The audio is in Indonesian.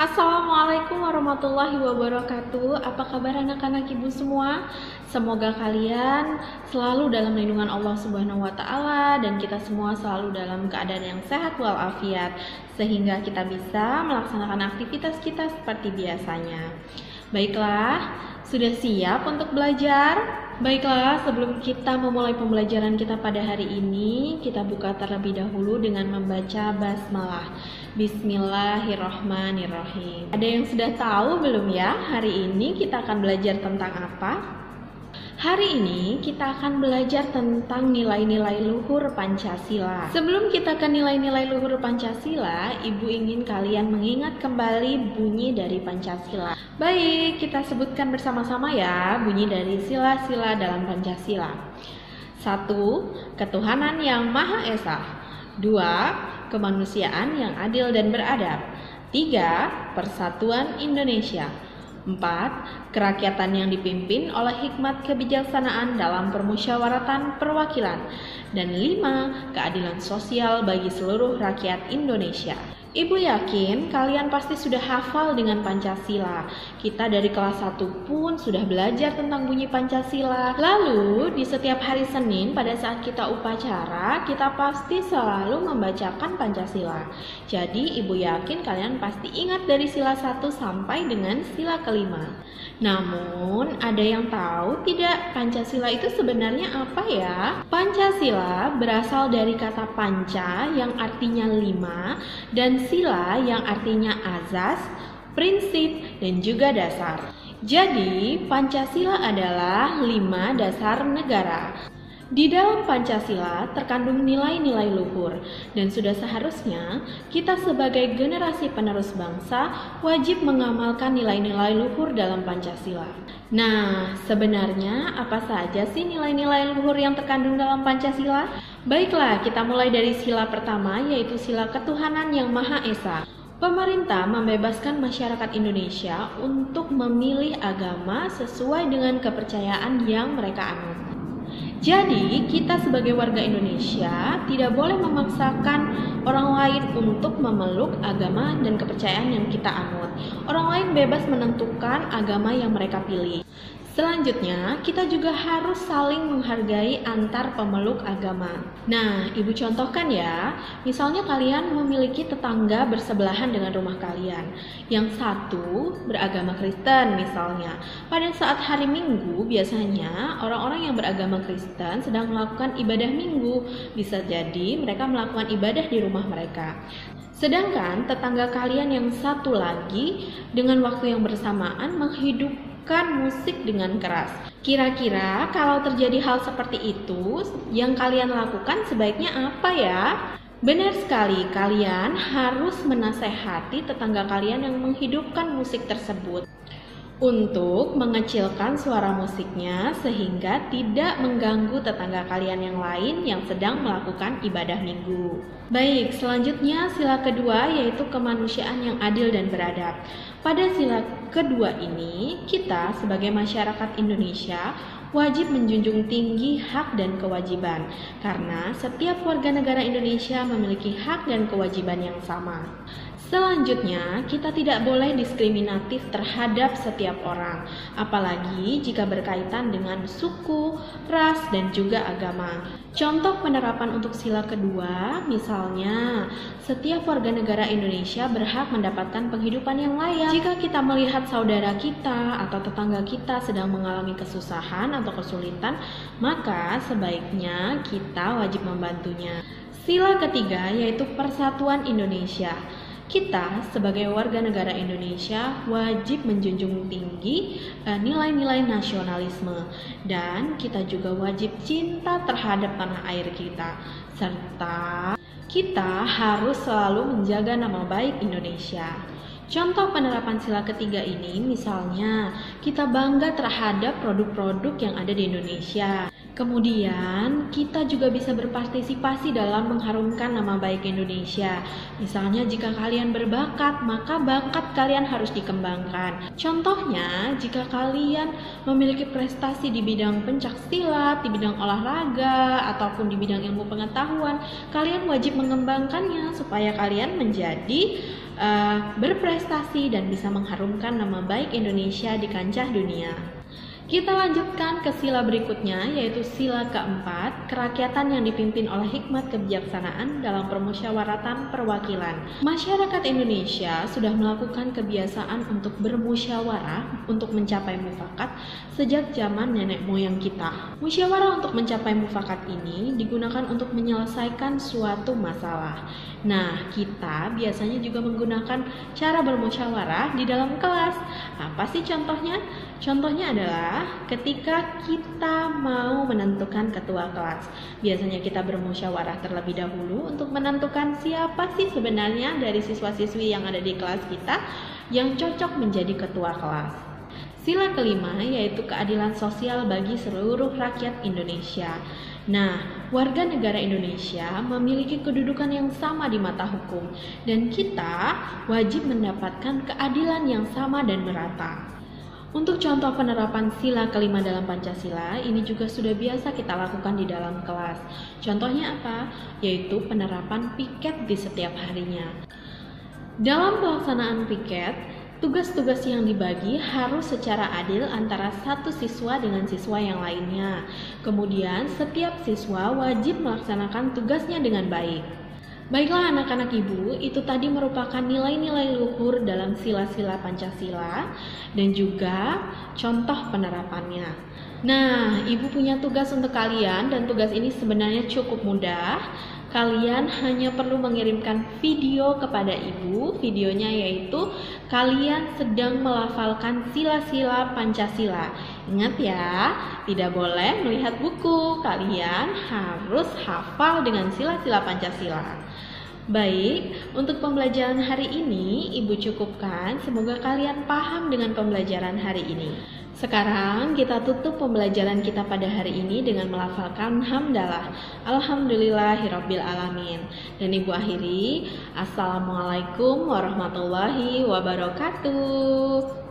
Assalamualaikum warahmatullahi wabarakatuh. Apa kabar anak-anak ibu semua? Semoga kalian selalu dalam lindungan Allah Subhanahu wa Ta'ala dan kita semua selalu dalam keadaan yang sehat walafiat, sehingga kita bisa melaksanakan aktivitas kita seperti biasanya. Baiklah, sudah siap untuk belajar? Baiklah, sebelum kita memulai pembelajaran kita pada hari ini, kita buka terlebih dahulu dengan membaca basmalah. Bismillahirrahmanirrahim. Ada yang sudah tahu belum ya, hari ini kita akan belajar tentang apa? Hari ini kita akan belajar tentang nilai-nilai luhur Pancasila. Sebelum kita ke nilai-nilai luhur Pancasila, Ibu ingin kalian mengingat kembali bunyi dari Pancasila. Baik, kita sebutkan bersama-sama ya bunyi dari sila-sila dalam Pancasila. 1. Ketuhanan yang Maha Esa. 2. Kemanusiaan yang adil dan beradab. 3. Persatuan Indonesia. 4. Kerakyatan yang dipimpin oleh hikmat kebijaksanaan dalam permusyawaratan perwakilan. Dan 5. Keadilan sosial bagi seluruh rakyat Indonesia. Ibu yakin kalian pasti sudah hafal dengan Pancasila. Kita dari kelas 1 pun sudah belajar tentang bunyi Pancasila. Lalu di setiap hari Senin pada saat kita upacara, kita pasti selalu membacakan Pancasila. Jadi ibu yakin kalian pasti ingat dari sila 1 sampai dengan sila kelima. Namun ada yang tahu tidak Pancasila itu sebenarnya apa ya? Pancasila berasal dari kata panca yang artinya 5 dan sila yang artinya azas, prinsip, dan juga dasar. Jadi, Pancasila adalah 5 dasar negara. Di dalam Pancasila terkandung nilai-nilai luhur, dan sudah seharusnya kita sebagai generasi penerus bangsa wajib mengamalkan nilai-nilai luhur dalam Pancasila. Nah, sebenarnya apa saja sih nilai-nilai luhur yang terkandung dalam Pancasila? Baiklah, kita mulai dari sila pertama, yaitu sila ketuhanan yang Maha Esa. Pemerintah membebaskan masyarakat Indonesia untuk memilih agama sesuai dengan kepercayaan yang mereka anut. Jadi, kita sebagai warga Indonesia tidak boleh memaksakan orang lain untuk memeluk agama dan kepercayaan yang kita anut. Orang lain bebas menentukan agama yang mereka pilih. Selanjutnya, kita juga harus saling menghargai antar pemeluk agama. Nah, ibu contohkan ya, misalnya kalian memiliki tetangga bersebelahan dengan rumah kalian. Yang satu beragama Kristen misalnya. Pada saat hari Minggu, biasanya orang-orang yang beragama Kristen sedang melakukan ibadah Minggu. Bisa jadi mereka melakukan ibadah di rumah mereka. Sedangkan tetangga kalian yang satu lagi dengan waktu yang bersamaan menghidupkan musik dengan keras. Kira-kira kalau terjadi hal seperti itu, yang kalian lakukan sebaiknya apa ya? Benar sekali, kalian harus menasehati tetangga kalian yang menghidupkan musik tersebut untuk mengecilkan suara musiknya sehingga tidak mengganggu tetangga kalian yang lain yang sedang melakukan ibadah minggu. Baik, selanjutnya sila kedua yaitu kemanusiaan yang adil dan beradab. Pada sila kedua ini, kita sebagai masyarakat Indonesia wajib menjunjung tinggi hak dan kewajiban karena setiap warga negara Indonesia memiliki hak dan kewajiban yang sama. Selanjutnya, kita tidak boleh diskriminatif terhadap setiap orang, apalagi jika berkaitan dengan suku, ras, dan juga agama. Contoh penerapan untuk sila kedua, misalnya, setiap warga negara Indonesia berhak mendapatkan penghidupan yang layak. Jika kita melihat saudara kita atau tetangga kita sedang mengalami kesusahan atau kesulitan, maka sebaiknya kita wajib membantunya. Sila ketiga yaitu Persatuan Indonesia. Kita sebagai warga negara Indonesia wajib menjunjung tinggi nilai-nilai nasionalisme dan kita juga wajib cinta terhadap tanah air kita serta kita harus selalu menjaga nama baik Indonesia. Contoh penerapan sila ketiga ini misalnya kita bangga terhadap produk-produk yang ada di Indonesia. Kemudian kita juga bisa berpartisipasi dalam mengharumkan nama baik Indonesia. Misalnya jika kalian berbakat, maka bakat kalian harus dikembangkan. Contohnya, jika kalian memiliki prestasi di bidang pencak silat, di bidang olahraga, ataupun di bidang ilmu pengetahuan, kalian wajib mengembangkannya supaya kalian menjadi berprestasi dan bisa mengharumkan nama baik Indonesia di kancah dunia. Kita lanjutkan ke sila berikutnya, yaitu sila keempat, kerakyatan yang dipimpin oleh hikmat kebijaksanaan dalam permusyawaratan perwakilan. Masyarakat Indonesia sudah melakukan kebiasaan untuk bermusyawarah untuk mencapai mufakat sejak zaman nenek moyang kita. Musyawarah untuk mencapai mufakat ini digunakan untuk menyelesaikan suatu masalah. Nah, kita biasanya juga menggunakan cara bermusyawarah di dalam kelas. Apa sih contohnya? Contohnya adalah ketika kita mau menentukan ketua kelas. Biasanya kita bermusyawarah terlebih dahulu untuk menentukan siapa sih sebenarnya dari siswa-siswi yang ada di kelas kita yang cocok menjadi ketua kelas. Sila kelima yaitu keadilan sosial bagi seluruh rakyat Indonesia. Nah, warga negara Indonesia memiliki kedudukan yang sama di mata hukum dan kita wajib mendapatkan keadilan yang sama dan merata. Untuk contoh penerapan sila kelima dalam Pancasila, ini juga sudah biasa kita lakukan di dalam kelas. Contohnya apa? Yaitu penerapan piket di setiap harinya. Dalam pelaksanaan piket, tugas-tugas yang dibagi harus secara adil antara satu siswa dengan siswa yang lainnya. Kemudian, setiap siswa wajib melaksanakan tugasnya dengan baik. Baiklah anak-anak ibu, itu tadi merupakan nilai-nilai luhur dalam sila-sila Pancasila dan juga contoh penerapannya. Nah, ibu punya tugas untuk kalian dan tugas ini sebenarnya cukup mudah. Kalian hanya perlu mengirimkan video kepada ibu. Videonya yaitu kalian sedang melafalkan sila-sila Pancasila. Ingat ya, tidak boleh melihat buku. Kalian harus hafal dengan sila-sila Pancasila. Baik, untuk pembelajaran hari ini Ibu cukupkan. Semoga kalian paham dengan pembelajaran hari ini. Sekarang kita tutup pembelajaran kita pada hari ini dengan melafalkan hamdalah. Alhamdulillahirabbil alamin. Dan Ibu akhiri, Assalamualaikum warahmatullahi wabarakatuh.